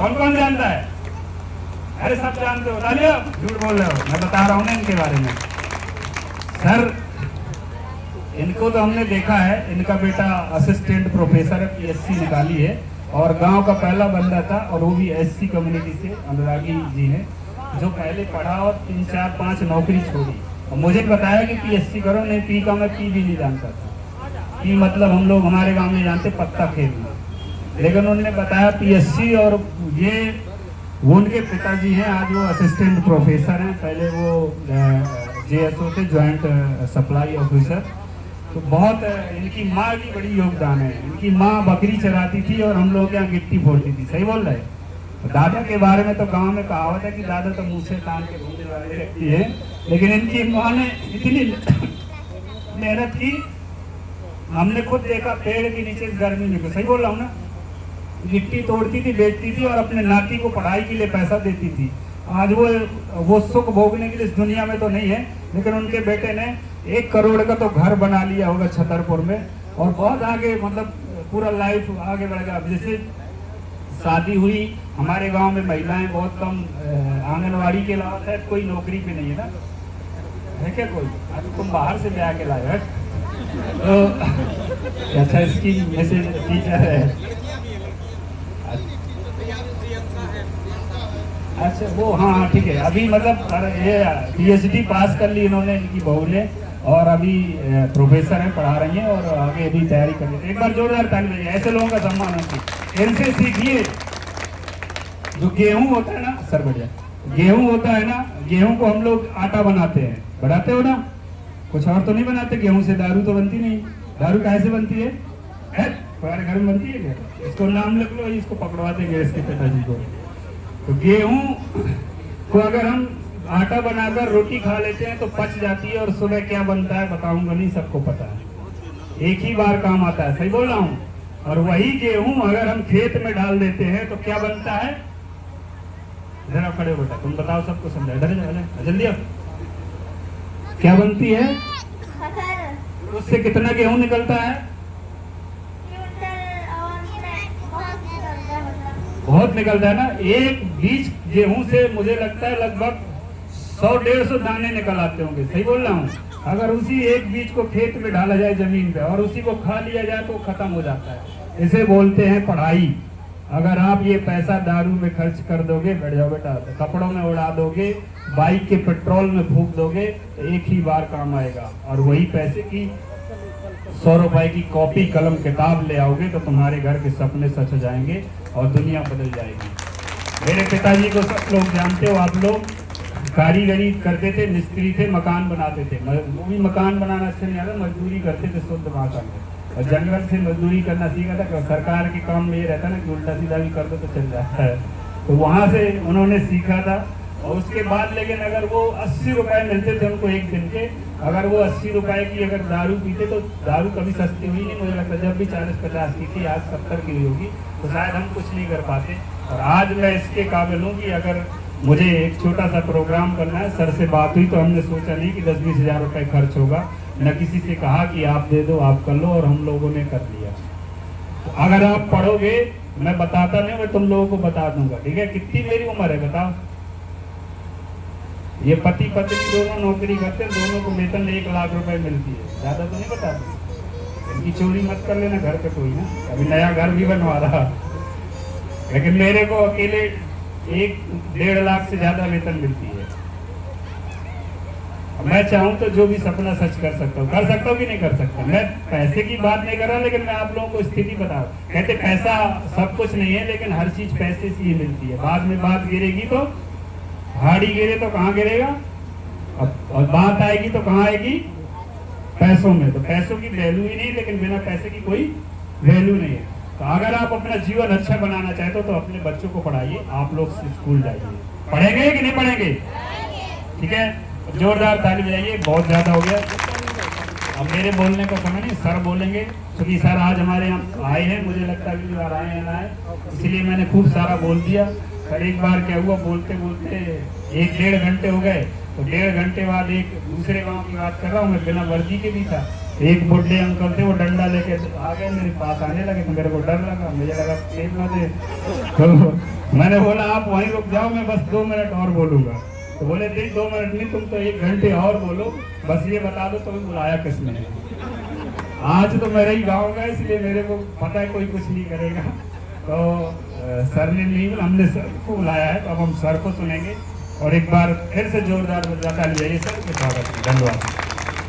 कौन कौन जानता है? अरे सब जानते हो, डालिए। झूठ बोल रहे हो, मैं बता रहा हूँ ना इनके बारे में। सर इनको तो हमने देखा है, इनका बेटा असिस्टेंट प्रोफेसर है, पीएससी निकाली है और गांव का पहला बंदा था, और वो भी एससी कम्युनिटी से, अनुरागी जी हैं, जो पहले पढ़ा और 3 4 5 नौकरी छोड़ी और मुझे बताया कि पीएससी करो। नहीं, पी का मैं पी भी नहीं जानता था। पी मतलब हम लोग हमारे गांव में जानते पत्ता खेलना, लेकिन उन्होंने बताया पीएससी। और ये वो उनके पिताजी हैं, आज वो असिस्टेंट प्रोफेसर हैं, पहले वो जेएसओ थे, ज्वाइंट सप्लाई ऑफिसर। तो बहुत इनकी माँ की बड़ी योगदान है। इनकी माँ बकरी चराती थी और हम लोग यहाँ गिट्टी फोड़ती थी। सही बोल रहे हैं? दादा के बारे में तो गांव में कहावत है कि दादा तो मुंह से तान के घूमने वाली व्यक्ति है, लेकिन इनकी माँ ने इतनी मेहनत की, हमने खुद देखा पेड़ के नीचे गर्मी में। सही बोल रहा हूँ ना? गिट्टी तोड़ती थी, बेचती थी और अपने नाती को पढ़ाई के लिए पैसा देती थी। आज वो सुख भोगने के लिए इस दुनिया में तो नहीं है, लेकिन उनके बेटे ने 1 करोड़ का तो घर बना लिया होगा छतरपुर में, और बहुत आगे, मतलब पूरा लाइफ आगे बढ़ गया। जैसे शादी हुई, हमारे गांव में महिलाएं बहुत कम, आंगनवाड़ी के अलावा शायद कोई नौकरी पे नहीं है ना, है क्या कोई? आज तुम बाहर से ब्याह के लाए हो तो अच्छा, इसकी मैसेज टीचर है। अच्छा वो, हाँ ठीक है। अभी मतलब ये पीएचडी पास कर ली इन्होंने, इनकी बहू ने, और अभी प्रोफेसर हैं, पढ़ा रही हैं और आगे भी तैयारी कर रही है। एक बार जोरदार ताली बजाइए, ऐसे लोगों का सम्मान होती। इनसे सीखिए। जो गेहूं होता है ना सर, बढ़िया गेहूं होता है ना, गेहूं को हम लोग आटा बनाते हैं, बनाते हो ना? कुछ और तो नहीं बनाते गेहूं से। दारू तो बनती नहीं। दारू कैसे बनती है? तुम्हारे घर में बनती है क्या? इसको नाम लिख लो, इसको पकड़वा देंगे इसके पिताजी को। तो गेहूं को अगर हम आटा बनाकर रोटी खा लेते हैं तो पच जाती है, और सुबह क्या बनता है बताऊंगा नहीं, सबको पता है, एक ही बार काम आता है। सही बोल रहा हूँ? और वही गेहूं अगर हम खेत में डाल देते हैं तो क्या बनता है? जरा खड़े हो बेटा, तुम बताओ, सबको समझा, इधर जल्दी अब। क्या बनती है? उससे कितना गेहूं निकलता है? बहुत निकलता है ना। एक बीज गेहूं से मुझे लगता है लगभग 100-150 दाने निकल आते होंगे। सही बोल रहा हूँ? अगर उसी एक बीज को खेत में डाला जाए जमीन पे और उसी को खा लिया जाए तो खत्म हो जाता है। इसे बोलते हैं पढ़ाई। अगर आप ये पैसा दारू में खर्च कर दोगे, बैठ जाओ बेटा, तो कपड़ों में उड़ा दोगे, बाइक के पेट्रोल में फूंक दोगे, तो एक ही बार काम आएगा। और वही पैसे की 100 रुपए की कॉपी कलम किताब ले आओगे तो तुम्हारे घर के सपने सच हो जाएंगे और दुनिया बदल जाएगी। मेरे पिताजी को सब लोग जानते हो आप लोग, कारीगरी करते थे, मिस्त्री थे, मकान बनाते थे। वो भी मकान बनाना अच्छा नहीं आता, मजदूरी करते थे शुद्ध भाषा में, और जंगल से मजदूरी करना सीखा था। सरकार के काम में ये रहता ना कि उल्टा सीधा भी कर दो तो चल जाता है, तो वहाँ से उन्होंने सीखा था। और उसके बाद लेकिन अगर वो 80 रुपए मिलते थे उनको एक दिन के, अगर वो 80 रुपए की अगर दारू पीते तो दारू कभी सस्ती हुई नहीं मुझे लगता। जब भी 40-50 की थी, आज 70 की होगी, तो शायद हम कुछ नहीं कर पाते। और आज मैं इसके काबिल हूँ कि अगर मुझे एक छोटा सा प्रोग्राम करना है, सर से बात हुई तो हमने सोचा नहीं कि 10-20 हज़ार रुपये खर्च होगा, न किसी से कहा कि आप दे दो, आप कर लो, और हम लोगों ने कर लिया। तो अगर आप पढ़ोगे, मैं बताता नहीं, मैं तुम लोगों को बता दूंगा, ठीक है? कितनी मेरी उम्र है बताओ? ये पति पत्नी दोनों नौकरी करते हैं, दोनों को वेतन 1 लाख रुपए मिलती है। ज्यादा तो नहीं बता दूँ, इनकी चोरी मत कर लेना घर पे कोई ना, अभी नया घर भी बनवा रहा। लेकिन मेरे को अकेले 1-1.5 लाख से ज्यादा वेतन मिलती है। मैं चाहूँ तो जो भी सपना सच कर सकता हूँ, कर सकता हूँ कि नहीं कर सकता। मैं पैसे की बात नहीं कर रहा, लेकिन मैं आप लोगों को स्थिति बता रहा हूँ। कहते पैसा सब कुछ नहीं है, लेकिन हर चीज पैसे से ही मिलती है। बाद में बात गिरेगी तो हाड़ी गिरे तो कहाँ गिरेगा, और बात आएगी तो कहाँ आएगी? पैसों में। तो पैसों की वैल्यू ही नहीं, लेकिन बिना पैसे की कोई वैल्यू नहीं है। तो अगर आप अपना जीवन अच्छा बनाना चाहते हो तो अपने बच्चों को पढ़ाइए, आप लोग स्कूल जाइए। पढ़ेंगे कि नहीं पढ़ेंगे? ठीक है, जोरदार ताली बजाइए। बहुत ज्यादा हो गया, अब मेरे बोलने का समय नहीं, सर बोलेंगे, क्योंकि सर आज हमारे यहाँ आए हैं। मुझे लगता है अगली बार आए हैं ना आए, इसलिए मैंने खूब सारा बोल दिया। पर एक बार क्या हुआ, बोलते बोलते 1-1.5 घंटे हो गए, तो 1.5 घंटे बाद एक दूसरे गांव की बात कर रहा हूँ मैं, बिना वर्दी के भी था। एक बुढ़े अंकल थे, वो डंडा लेके आ गए, मेरे पास आने लगे, तो मेरे को डर लगा, मुझे लगा तेज ना दे। तो मैंने बोला आप वहीं रुक जाओ, मैं बस 2 मिनट और बोलूंगा। तो बोले नहीं 2 मिनट नहीं, तुम तो 1 घंटे और बोलो, बस ये बता दो तुम्हें बुलाया किसने है। आज तो मेरा ही गाँव का, इसलिए मेरे को पता है कोई कुछ नहीं करेगा। तो सर ने नहीं, हमने सर को बुलाया है, तो अब हम सर को सुनेंगे। और एक बार फिर से जोरदार ताली बजाइए सर के स्वागत में। धन्यवाद।